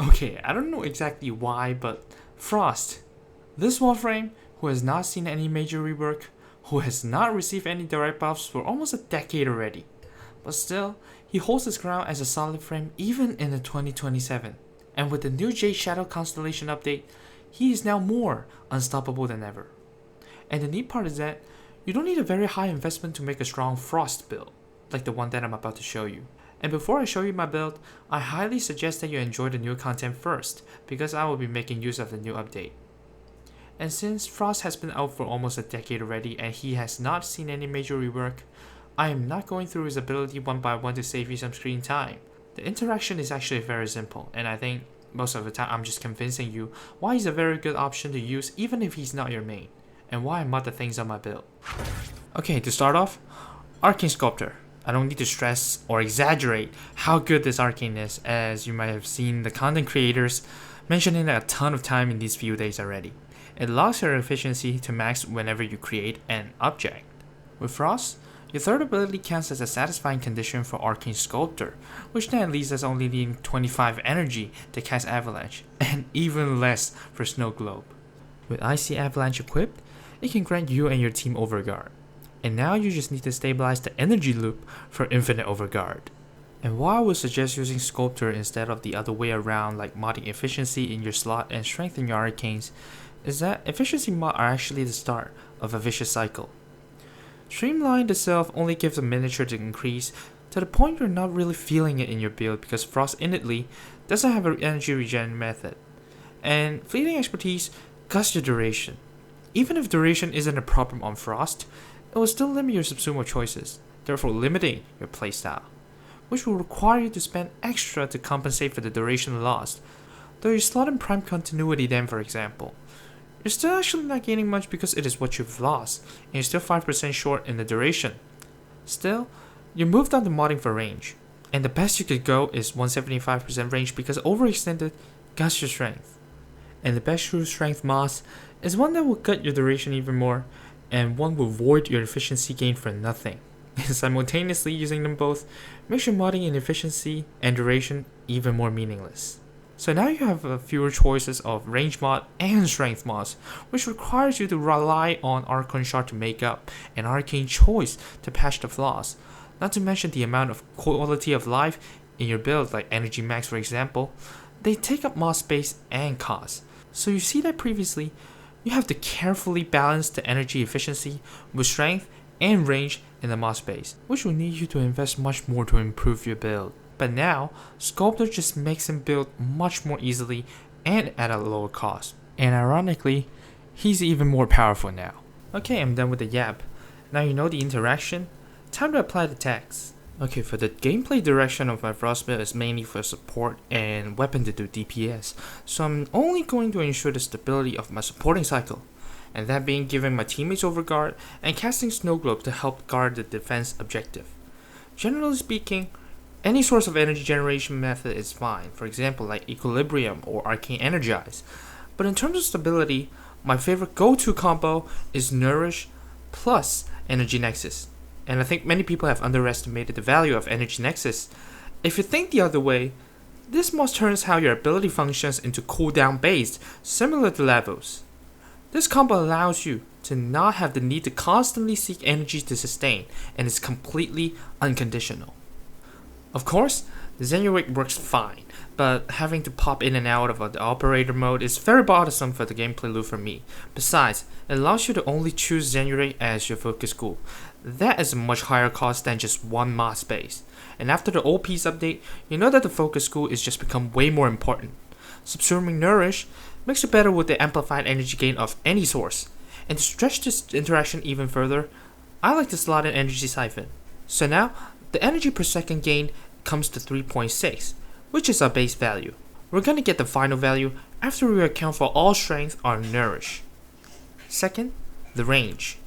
Okay, I don't know exactly why, but Frost, this Warframe, who has not seen any major rework, who has not received any direct buffs for almost a decade already, but still, he holds his ground as a solid frame even in the 2027. And with the new Jade Shadow Constellation update, he is now more unstoppable than ever. And the neat part is that you don't need a very high investment to make a strong Frost build, like the one that I'm about to show you. And before I show you my build, I highly suggest that you enjoy the new content first, because I will be making use of the new update. And since Frost has been out for almost a decade already and he has not seen any major rework, I am not going through his ability one by one to save you some screen time. The interaction is actually very simple, and I think most of the time I'm just convincing you why he's a very good option to use even if he's not your main, and why I mod the things on my build. Okay, to start off, Arcane Sculptor. I don't need to stress or exaggerate how good this Arcane is, as you might have seen the content creators mentioning it a ton of time in these few days already. It locks your efficiency to max whenever you create an object. With Frost, your third ability counts as a satisfying condition for Arcane Sculptor, which then leaves us only needing 25 energy to cast Avalanche, and even less for Snow Globe. With Icy Avalanche equipped, it can grant you and your team Overguard. And now you just need to stabilize the energy loop for infinite Overguard. And why I would suggest using Sculptor instead of the other way around, like modding efficiency in your slot and strength in your arcanes, is that efficiency mods are actually the start of a vicious cycle. Streamlined itself only gives a miniature to increase to the point you're not really feeling it in your build because Frost innately doesn't have an energy regen method. And Fleeting Expertise cuts your duration. Even if duration isn't a problem on Frost, it will still limit your subsumo choices, therefore limiting your playstyle, which will require you to spend extra to compensate for the duration lost. Though you slot in prime continuity then, for example, you're still actually not gaining much because it is what you've lost, and you're still 5% short in the duration. Still, you moved on to modding for range, and the best you could go is 175% range because overextended guts your strength. And the best true strength mods is one that will cut your duration even more, and one will void your efficiency gain for nothing. And simultaneously using them both makes your modding in efficiency and duration even more meaningless. So now you have fewer choices of range mod and strength mods, which requires you to rely on Archon Shard to make up, and Arcane Choice to patch the flaws, not to mention the amount of quality of life in your build, like Energy Max for example. They take up mod space and cost. So you see that previously, you have to carefully balance the energy efficiency with strength and range in the mod space, which will need you to invest much more to improve your build. But now, Sculptor just makes him build much more easily and at a lower cost. And ironically, he's even more powerful now. Okay, I'm done with the yap. Now you know the interaction, time to apply the text. Okay, for the gameplay direction of my Frost build is mainly for support and weapon to do DPS, so I'm only going to ensure the stability of my supporting cycle, and that being giving my teammates Overguard and casting Snow Globe to help guard the defense objective. Generally speaking, any source of energy generation method is fine, for example like Equilibrium or Arcane Energize, but in terms of stability, my favorite go-to combo is Nourish plus Energy Nexus. And I think many people have underestimated the value of Energy Nexus. If you think the other way, this mod turns how your ability functions into cooldown based, similar to levels. This combo allows you to not have the need to constantly seek energy to sustain, and is completely unconditional. Of course, the Zenuate works fine, but having to pop in and out of the operator mode is very bothersome for the gameplay loop for me. Besides, it allows you to only choose Zenuate as your focus school. That is a much higher cost than just one mod space. And after the old piece update, you know that the focus school is just become way more important. Subsuming Nourish makes it better with the amplified energy gain of any source. And to stretch this interaction even further, I like to slot in Energy Siphon. So now, the energy per second gain comes to 3.6, which is our base value. We're gonna get the final value after we account for all strength on Nourish. Second, the range,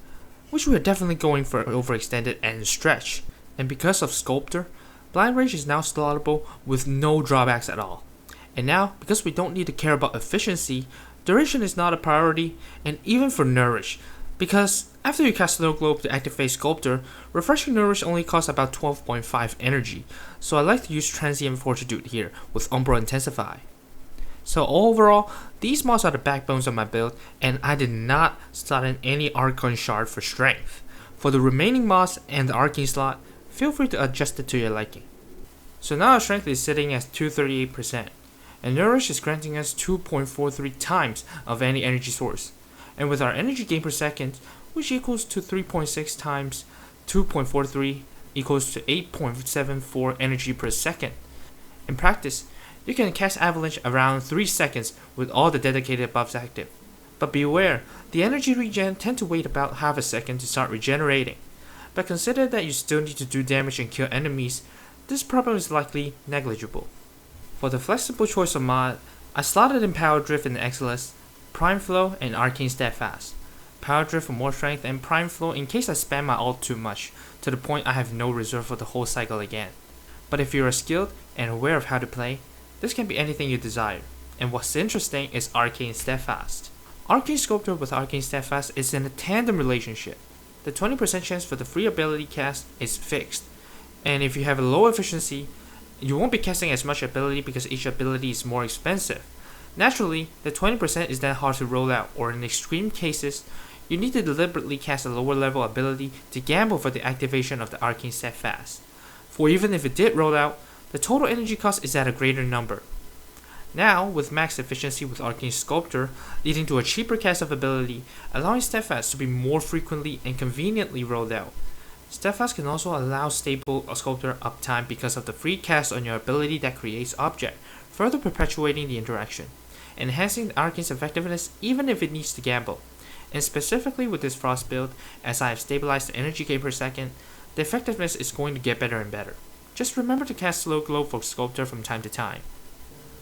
which we are definitely going for overextended and stretch. And because of Sculptor, blind range is now slottable with no drawbacks at all. And now, because we don't need to care about efficiency, duration is not a priority, and even for Nourish, because after you cast Snow Globe to activate Sculptor, refreshing Nourish only costs about 12.5 energy, so I like to use Transient Fortitude here with Umbral Intensify. So overall, these mods are the backbones of my build, and I did not slot in any Archon Shard for strength. For the remaining mods and the Arcane slot, feel free to adjust it to your liking. So now our strength is sitting at 238%, and Nourish is granting us 2.43 times of any energy source. And with our energy gain per second, which equals to 3.6 times 2.43 equals to 8.74 energy per second. In practice, you can cast Avalanche around 3 seconds with all the dedicated buffs active. But beware, the energy regen tend to wait about half a second to start regenerating. But consider that you still need to do damage and kill enemies, this problem is likely negligible. For the flexible choice of mod, I slotted in Power Drift and Exilus, Prime Flow, and Arcane Steadfast. Power Drift for more strength, and Prime Flow in case I spam my ult too much, to the point I have no reserve for the whole cycle again. But if you are skilled and aware of how to play, this can be anything you desire. And what's interesting is Arcane Steadfast. Arcane Sculptor with Arcane Steadfast is in a tandem relationship. The 20% chance for the free ability cast is fixed, and if you have a low efficiency, you won't be casting as much ability because each ability is more expensive. Naturally, the 20% is then hard to roll out, or in extreme cases, you need to deliberately cast a lower level ability to gamble for the activation of the Arcane Steadfast. For even if it did roll out, the total energy cost is at a greater number. Now, with max efficiency with Arcane Sculptor, leading to a cheaper cast of ability, allowing Steadfast to be more frequently and conveniently rolled out. Steadfast can also allow stable Sculptor uptime because of the free cast on your ability that creates object, further perpetuating the interaction, enhancing the Arcane's effectiveness even if it needs to gamble. And specifically with this Frost build, as I have stabilized the energy gain per second, the effectiveness is going to get better and better. Just remember to cast Slow Glow for Sculptor from time to time.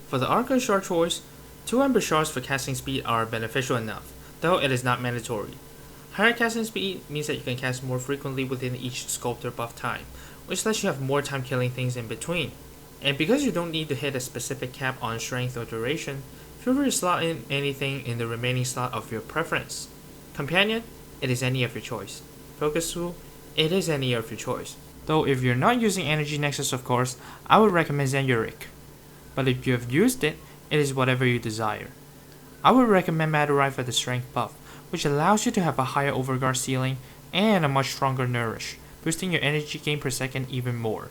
For the Archon Shard choice, 2 Ember Shards for casting speed are beneficial enough, though it is not mandatory. Higher casting speed means that you can cast more frequently within each Sculptor buff time, which lets you have more time killing things in between. And because you don't need to hit a specific cap on strength or duration, feel free to slot in anything in the remaining slot of your preference. Companion, it is any of your choice. Focus tool, it is any of your choice. Though if you're not using Energy Nexus, of course, I would recommend Zenuric. But if you have used it, it is whatever you desire. I would recommend Madurai for the strength buff, which allows you to have a higher overguard ceiling and a much stronger Nourish, boosting your energy gain per second even more.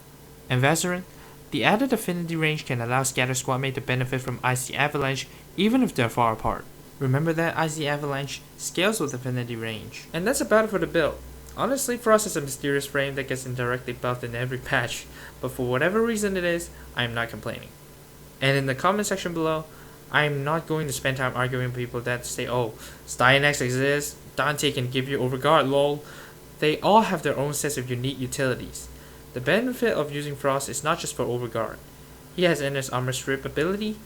And Vazarin, the added affinity range can allow Scatter Squadmate to benefit from Icy Avalanche even if they're far apart. Remember that Icy Avalanche scales with affinity range. And that's about it for the build. Honestly, Frost is a mysterious frame that gets indirectly buffed in every patch, but for whatever reason it is, I am not complaining. And in the comment section below, I am not going to spend time arguing with people that say, oh, Steinax exists, Dante can give you Overguard, lol. They all have their own sets of unique utilities. The benefit of using Frost is not just for Overguard. He has Endless Armor Strip ability,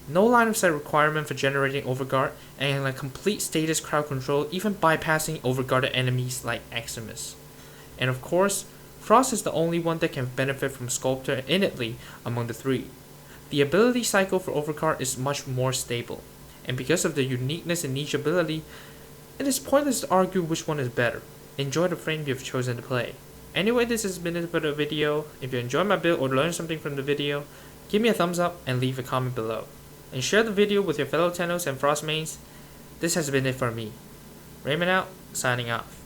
no line of sight requirement for generating Overguard, and a complete status crowd control even bypassing overguarded enemies like Eximus. And of course, Frost is the only one that can benefit from Sculptor innately among the three. The ability cycle for Overguard is much more stable, and because of the uniqueness in each ability, it is pointless to argue which one is better. Enjoy the frame you have chosen to play. Anyway, this has been it for the video. If you enjoyed my build or learned something from the video, give me a thumbs up and leave a comment below. And share the video with your fellow Tennos and Frost mains. This has been it for me. Raymond out, signing off.